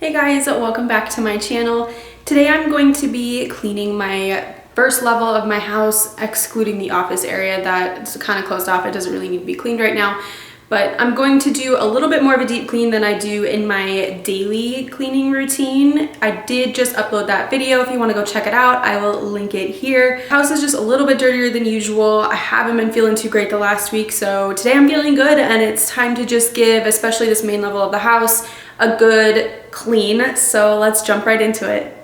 Hey guys, welcome back to my channel. Today I'm going to be cleaning my first level of my house, excluding the office area that's kind of closed off. It doesn't really need to be cleaned right now, but I'm going to do a little bit more of a deep clean than I do in my daily cleaning routine. I did just upload that video. If you want to go check it out, I will link it here. The house is just a little bit dirtier than usual. I haven't been feeling too great the last week, so today I'm feeling good and it's time to just give, especially this main level of the house, a good clean. So let's jump right into it.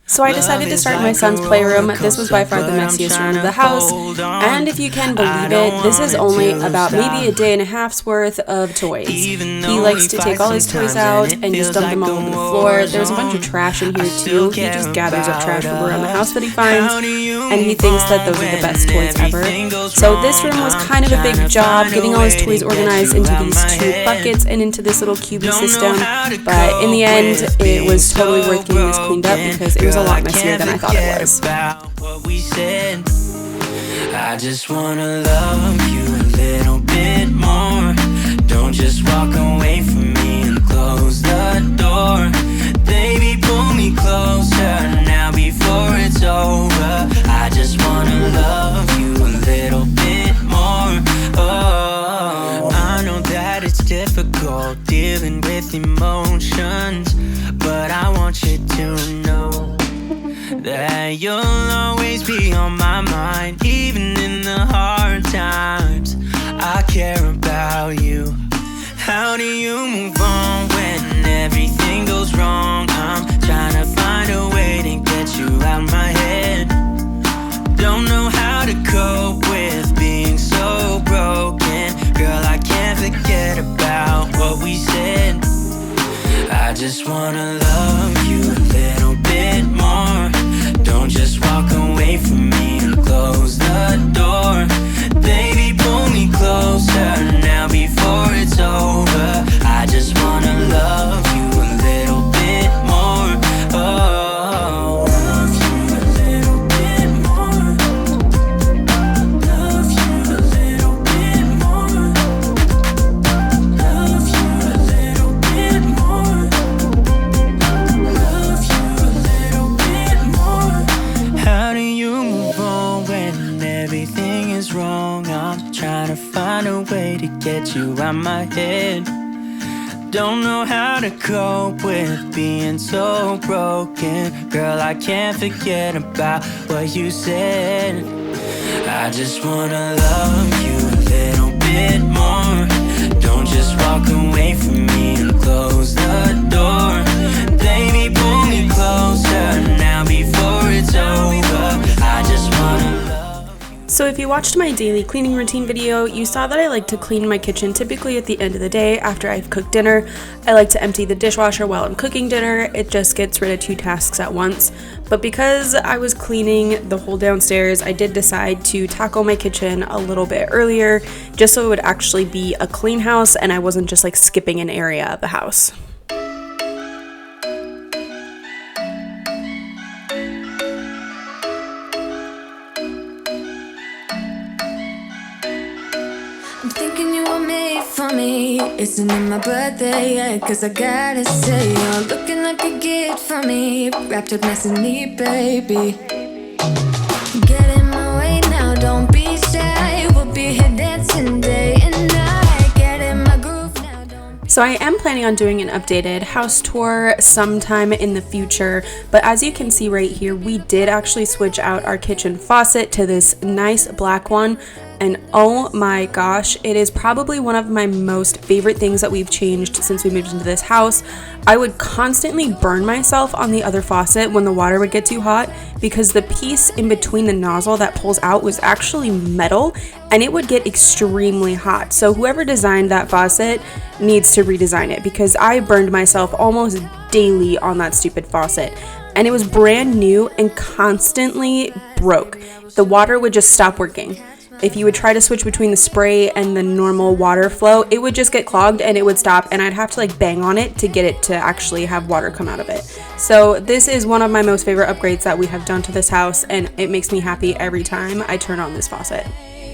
So I decided to start in my son's playroom. This was by far the messiest room of the house, and if you can believe it, this is only about maybe a day and a half's worth of toys. He likes to take all his toys out and just dump them all over the floor. There's a bunch of trash in here too. He just gathers up trash from around the house that he finds, and he thinks that those are the best toys ever. So this room was kind of a big job, getting all his toys organized into these two buckets and into this little cubey system, but in the end, it was totally worth getting this cleaned up because it was a lot messier than I thought it was. I just wanna love you a little bit more. Don't just walk away from me and close the door. Baby, pull me closer now before it's over. I just wanna love you a little bit more. Oh, I know that it's difficult dealing with emotions, but I want you to know that you'll always be on my mind, even in the hard times. I care about you. How do you move on when everything goes wrong? I'm trying to find a way to get you out my head. Don't know how to cope with being so broken. Girl, I can't forget about what we said. I just wanna love you a little bit more. Don't just walk away from me and close the door. Baby, pull me closer now before it's over. I just wanna love you a little bit more. Oh, love you a little bit more. Love you a little bit more. Love you a little bit more. Love you a little bit more. How do you move on when everything is wrong? I'm trying to find a way to get you out my head. Don't know how to cope with being so broken. Girl, I can't forget about what you said. I just wanna love you a little bit more. Don't just walk away from me and close the door. Baby, pull me closer now before it's over. I just wanna love you. So if you watched my daily cleaning routine video, you saw that I like to clean my kitchen typically at the end of the day after I've cooked dinner. I like to empty the dishwasher while I'm cooking dinner. It just gets rid of two tasks at once. But because I was cleaning the whole downstairs, I did decide to tackle my kitchen a little bit earlier, just so it would actually be a clean house and I wasn't just like skipping an area of the house. I'm thinking you were made for me. Isn't it my birthday yet? Cause I gotta say, you're looking like a gift for me. Wrapped up nice and neat, baby. Get in my way now, don't be shy. We'll be here dancing day and night. Get in my groove now, don't. So I am planning on doing an updated house tour sometime in the future, but as you can see right here, we did actually switch out our kitchen faucet to this nice black one. And oh my gosh, it is probably one of my most favorite things that we've changed since we moved into this house. I would constantly burn myself on the other faucet when the water would get too hot because the piece in between the nozzle that pulls out was actually metal and it would get extremely hot. So whoever designed that faucet needs to redesign it because I burned myself almost daily on that stupid faucet. And it was brand new and constantly broke. The water would just stop working. if you would try to switch between the spray and the normal water flow, it would just get clogged and it would stop, and I'd have to like bang on it to get it to actually have water come out of it. So this is one of my most favorite upgrades that we have done to this house, and it makes me happy every time I turn on this faucet.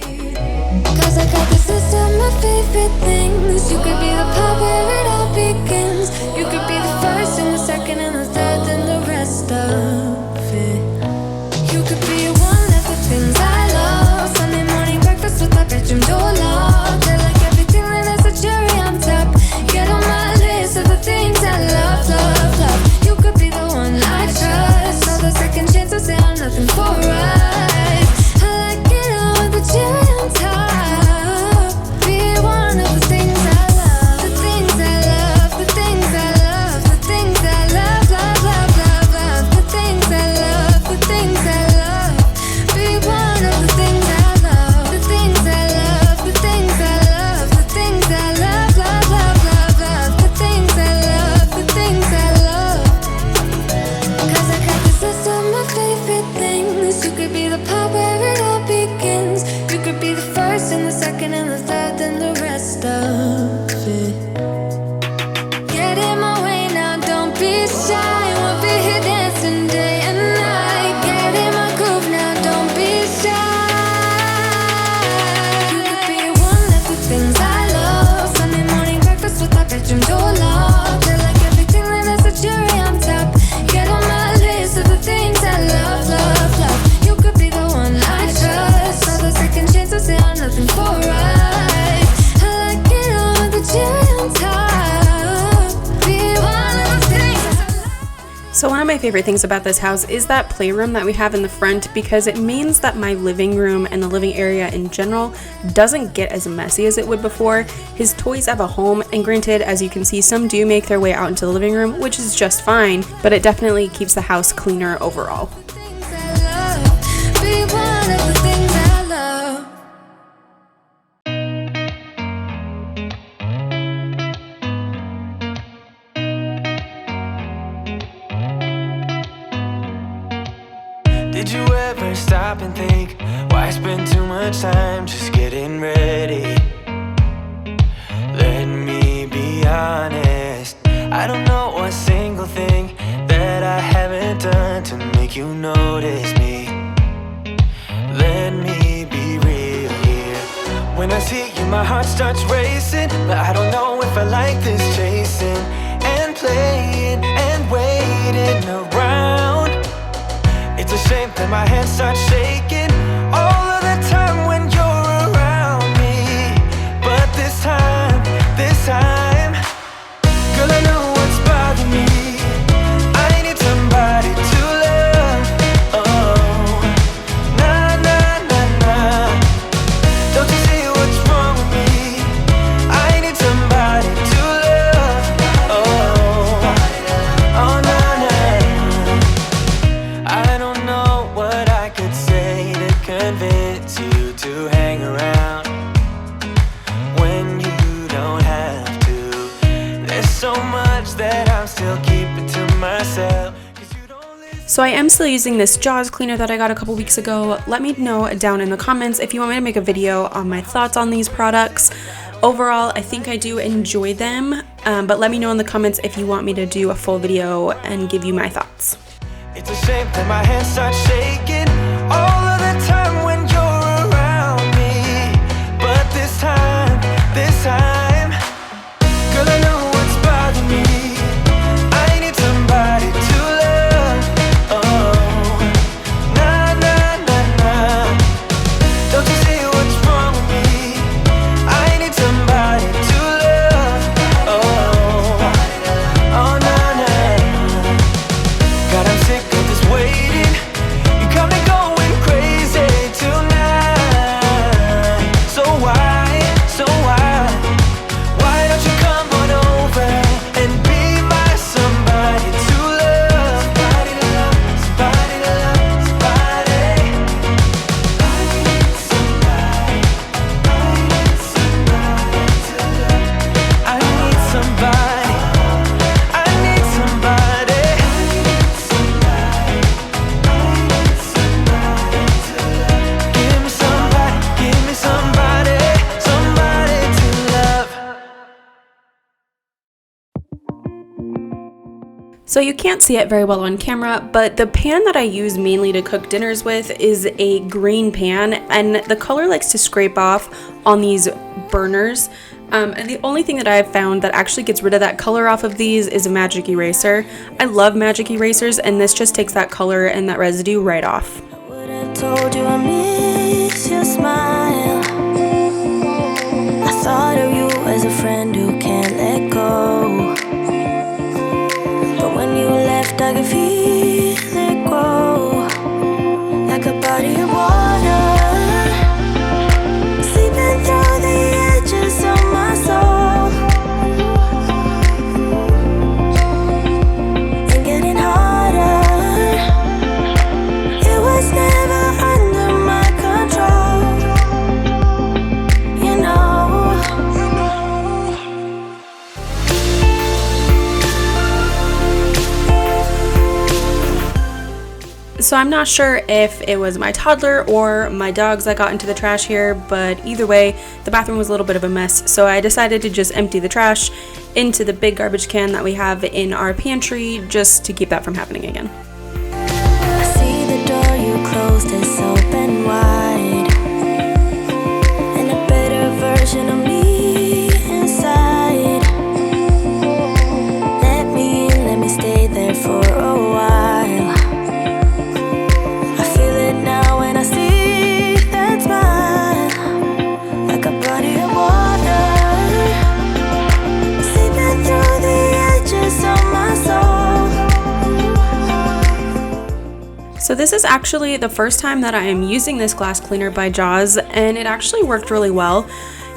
Cause I got this list of my favorite things. You could be the part where it all begins. You could be the first and the second and the third and the rest of it. You could be one of the things I love. Sunday morning breakfast with my bedroom door locked. I like everything that has a cherry on top. Get on my list of the things I love, love, love. You could be the one I trust. All the second chances say I'm nothing for right. I like it all with the cherry on top. Be one of the things I love. The things I love, the things I love, the things I love, love, love, love, love. The things I love, the things I love. Be one of the things I love. The things I love, the things I love, the things I love, love, love, love, love. The things I love, the things I love. Cause I got this list of my favorite things. You could be the part where it all begins. You could be the first and the second and the third and the rest of it. Get in my way now, don't be shy. We'll be here dancing day and night. Get in my groove now, don't be shy. You could be one of the things I love. Sunday morning breakfast with my bedroom door locked. I like everything that has a cherry on top. Get on my list of the things I love, love, love. You could be the one I trust. All the second chances say I'm nothing for right. I like it all with the cherry on top. Be one of the things I love. So one of my favorite things about this house is that playroom that we have in the front, because it means that my living room and the living area in general doesn't get as messy as it would before. His toys have a home, and granted, as you can see, some do make their way out into the living room, which is just fine, but it definitely keeps the house cleaner overall. Things I love. Be one of the things I love. Did you ever stop and think, why spend too much time just getting ready? Let me be honest, I don't know a single thing that I haven't done to make you notice me. Let me be real here. When I see you, my heart starts racing, but I don't know if I like this chasing and playing and waiting around. It's a shame that my hands start shaking all of the time when you're around me. But this time, girl, I know what's bothering me. I need somebody to love. Oh, nah, nah, nah, nah. Don't you see what's wrong with me? I need somebody to love. Oh, oh, nah, nah. I don't know what I could say to convince you to hang around when you don't have to. There's so much that I'm still keeping to myself. 'Cause you don't listen. So I am still using this Jaws cleaner that I got a couple weeks ago. Let me know down in the comments if you want me to make a video on my thoughts on these products. Overall, I think I do enjoy them, but let me know in the comments if you want me to do a full video and give you my thoughts. It's a shame that my hands start shaking all of the time when you're around me. But this time, girl, I know what's bothering me. I need somebody to love. Oh, nah, nah, nah, nah. Don't you see what's wrong with me? I need somebody to love. Oh, oh, nah, nah. God, I'm sick of this waiting. You got So you can't see it very well on camera, but the pan that I use mainly to cook dinners with is a green pan, and the color likes to scrape off on these burners. And the only thing that I've found that actually gets rid of that color off of these is a magic eraser. I love magic erasers, and this just takes that color and that residue right off. I would have told you I miss your smile. I thought of you as a friend who can't let go. But when you left, I could feel it grow like a body of water, seeping through the edges of my soul and getting harder. It was never under my control, you know. So I'm not sure if it was my toddler or my dogs that got into the trash here, but either way, the bathroom was a little bit of a mess. So I decided to just empty the trash into the big garbage can that we have in our pantry just to keep that from happening again. I see the door you closed is open wide, and a better version of me inside. Let me in, let me stay there for a while. I feel it now when I see that smile, like a body of water, seeping through the edges of my soul. So this is actually the first time that I am using this glass cleaner by Jaws, and it actually worked really well.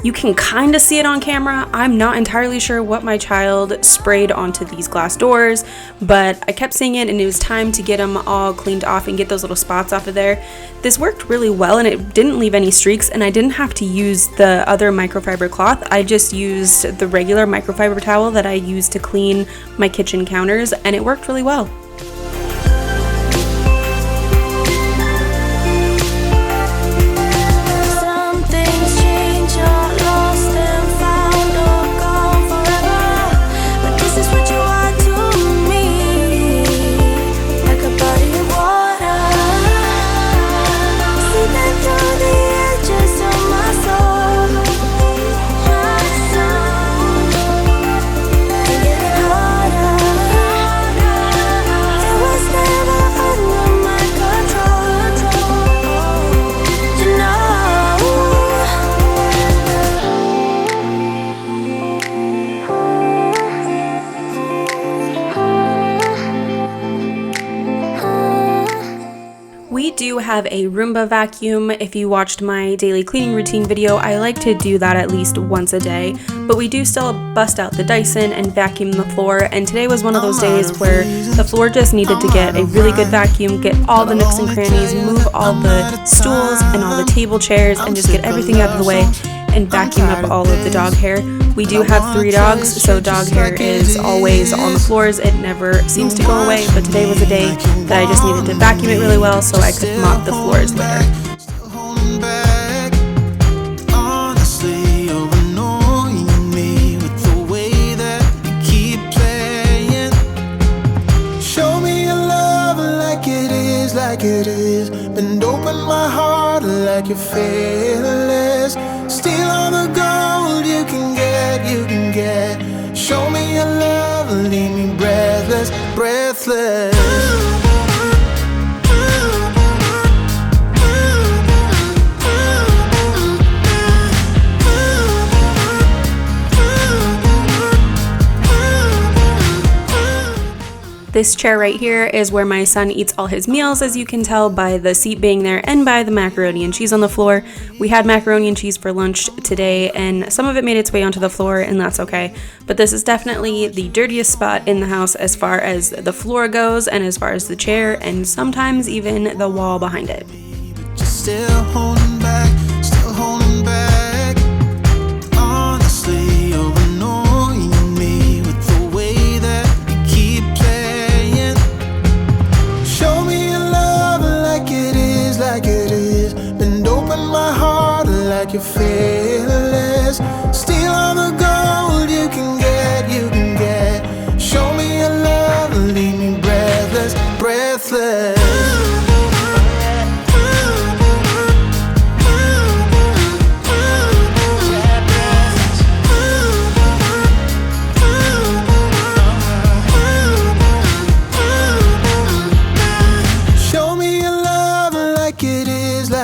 You can kind of see it on camera. I'm not entirely sure what my child sprayed onto these glass doors, but I kept seeing it and it was time to get them all cleaned off and get those little spots off of there. This worked really well and it didn't leave any streaks, and I didn't have to use the other microfiber cloth. I just used the regular microfiber towel that I use to clean my kitchen counters, and it worked really well. Some things change, are lost and found, or gone forever. But this is what you are to me, like a body of water, seeping through the edges of my soul, and getting harder. It was never under my control, you know. We do have a Roomba vacuum. If you watched my daily cleaning routine video, I like to do that at least once a day, but we do still bust out the Dyson and vacuum the floor, and today was one of those days where the floor just needed to get a really good vacuum, get all the nooks and crannies, move all the stools and all the table chairs, and just get everything out of the way and vacuum up all of the dog hair. We do have 3 dogs, so dog hair is always on the floors. It never seems to go away, but today was a day that I just needed to vacuum it really well so I could mop the floors later. Still holding back. Honestly, you're annoying me with the way that you keep playing. Show me your love like it is, like it is. Bend open my heart like you're fearless. Steal all the gold you can get, you can get. Show me your love, leave me breathless, breathless. This chair right here is where my son eats all his meals, as you can tell by the seat being there and by the macaroni and cheese on the floor. We had macaroni and cheese for lunch today, and some of it made its way onto the floor, and that's okay. But this is definitely the dirtiest spot in the house as far as the floor goes, and as far as the chair, and sometimes even the wall behind it. Just still holding back, still holding back. Honestly, you're annoying me with the way that you keep playing. Show me your love like it is, like it is. Bend open my heart like you're fearless. Steal all the gold you can get, you can get. Show me your love, leave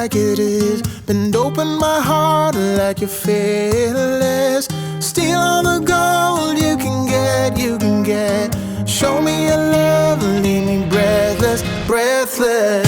like it is. Bend open my heart like you're fearless. Steal all the gold you can get, you can get. Show me your love, leave me breathless, breathless.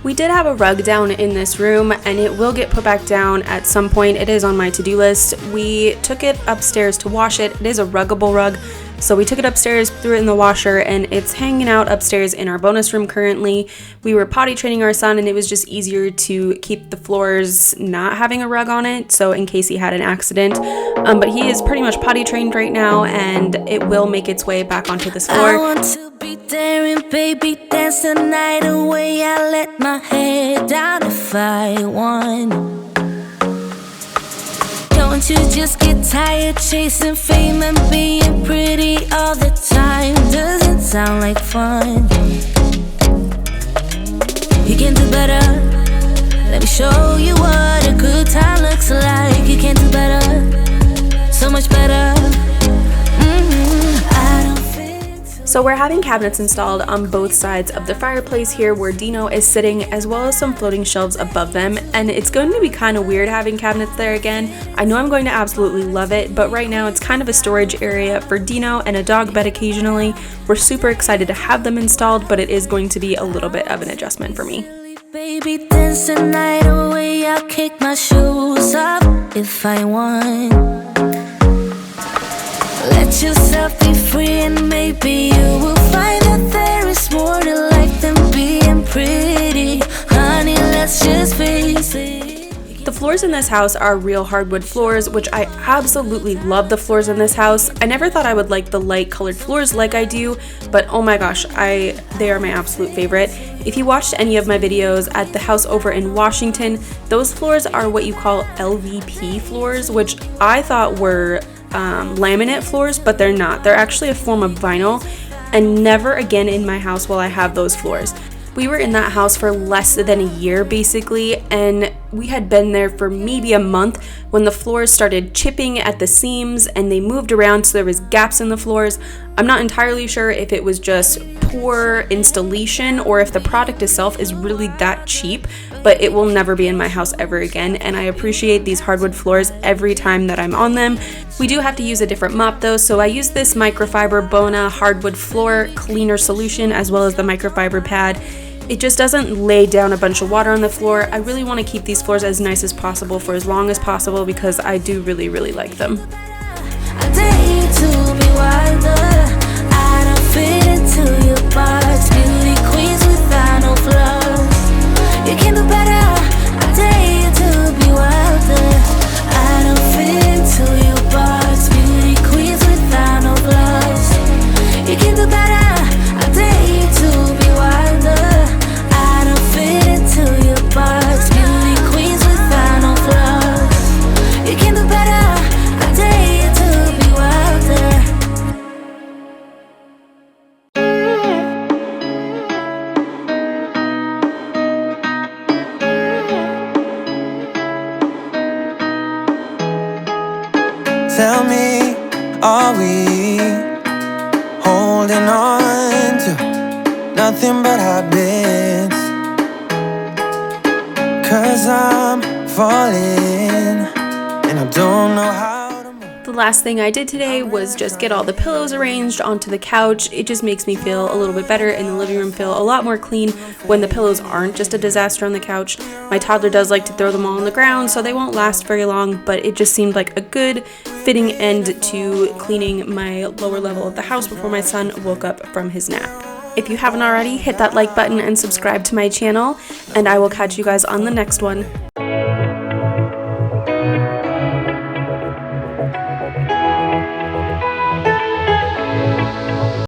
We did have a rug down in this room, and it will get put back down at some point. It is on my to-do list. We took it upstairs to wash it. It is a ruggable rug, so we took it upstairs, threw it in the washer, and it's hanging out upstairs in our bonus room currently. We were potty training our son, and it was just easier to keep the floors not having a rug on it, so in case he had an accident. But he is pretty much potty trained right now, and it will make its way back onto this floor. I want to be there and baby dance the night away. I let my head down if I won. Don't you just get tired chasing fame and being pretty all the time? Doesn't sound like fun. You can do better. Let me show you what a good time looks like. You can do better, so much better. So we're having cabinets installed on both sides of the fireplace here where Dino is sitting, as well as some floating shelves above them, and it's going to be kind of weird having cabinets there again. I know I'm going to absolutely love it, but right now it's kind of a storage area for Dino and a dog bed occasionally. We're super excited to have them installed, but it is going to be a little bit of an adjustment for me. Baby, dance the night away. I'll kick my shoes off if I want. Let yourself be free and maybe you will find that there is more to life than being pretty. Honey, let's just face it. The floors in this house are real hardwood floors, which I absolutely love the floors in this house. I never thought I would like the light colored floors like I do, but oh my gosh, they are my absolute favorite. If you watched any of my videos at the house over in Washington, those floors are what you call LVP floors, which I thought were laminate floors, but they're not. They're actually a form of vinyl, and never again in my house will I have those floors. We were in that house for less than a year basically, and we had been there for maybe a month when the floors started chipping at the seams and they moved around, so there was gaps in the floors. I'm not entirely sure if it was just poor installation or if the product itself is really that cheap, but it will never be in my house ever again, and I appreciate these hardwood floors every time that I'm on them. We do have to use a different mop though, so I use this microfiber Bona hardwood floor cleaner solution as well as the microfiber pad. It just doesn't lay down a bunch of water on the floor. I really want to keep these floors as nice as possible for as long as possible because I do really, really like them. I dare you to be wilder. I don't fit into your parts. Beauty queens without no flaws. You can do better. I dare you to be wilder. I don't fit into your parts. Beauty queens without no flaws. You can do better. I dare you to be wilder. I don't fit into your parts. Beauty queens without no flaws. You can do better. I dare you to be wilder. Tell me, are we holding on to nothing but habits? 'Cause I'm falling and I don't know how to move. The last thing I did today was just get all the pillows arranged onto the couch. It just makes me feel a little bit better and the living room feel a lot more clean when the pillows aren't just a disaster on the couch. My toddler does like to throw them all on the ground, so they won't last very long, but it just seemed like a good fitting end to cleaning my lower level of the house before my son woke up from his nap. If you haven't already, hit that like button and subscribe to my channel, and I will catch you guys on the next one.